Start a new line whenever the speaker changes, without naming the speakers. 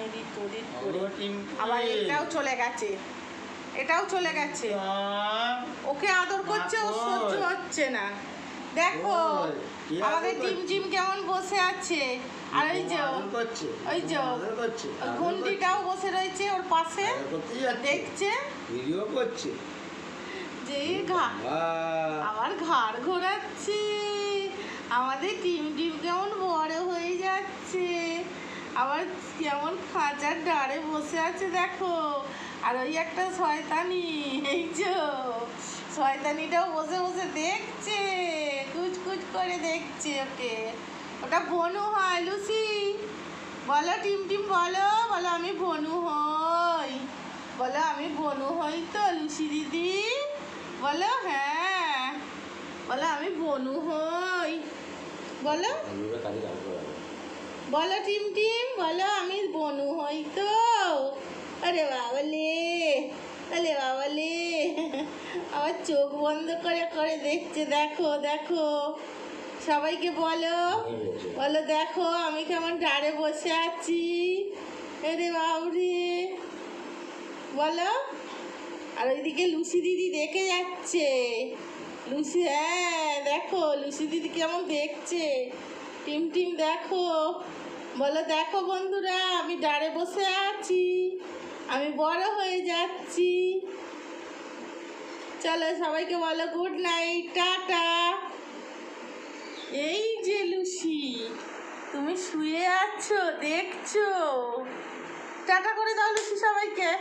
Edit করে আবার এটাও চলে গেছে, এটাও চলে গেছে। ওকে আদর করছে, ও সহ্য হচ্ছে না। দেখো আমাদের টিম জিম কেমন বসে আছে, আর ওই যে ওই যে ঘন্টিটাও বসে রয়েছে ওর পাশে, দেখছে
ভিডিও করছে
যে আবার ঘাড় ঘোরাচ্ছে। আমাদের টিম কেমন বড় হয়ে যাচ্ছে, আবার কেমন খাঁচার ডাড়ে বসে আছে দেখো। আর ওই একটা শয়তানি, এই যে শয়তানিটাও বসে বসে দেখছে, কুচকুচ করে দেখছে ওকে। ওটা বনু হয় লুসি, বলো টিম বলো, বলো আমি বনু হই, বলো আমি বনু হই তো লুসি দিদি, বলো হ্যাঁ, বলো আমি বনু হই, বলো বলো টিম বলো আমি বনু হই তো। আরে বাবালে, আরে বাবালে, আমার চোখ বন্ধ করে করে দেখছে। দেখো দেখো সবাইকে বলো, বলো দেখো আমি কেমন ডাড়ে বসে আছি, আরে বাবরে বলো। আর ওইদিকে লুসি দিদি দেখে যাচ্ছে, লুসি, হ্যাঁ দেখো লুসি দিদি কেমন দেখছে। টিম দেখো, বলো দেখো বন্ধুরা আমি ডাড়ে বসে আছি, আমি বড় হয়ে যাচ্ছি। চলো সবাইকে বলো গুড নাইট, টাটা। এই যে লুসি তুমি শুয়ে আছো দেখছো, টাটা করে দাও লুসি সবাইকে।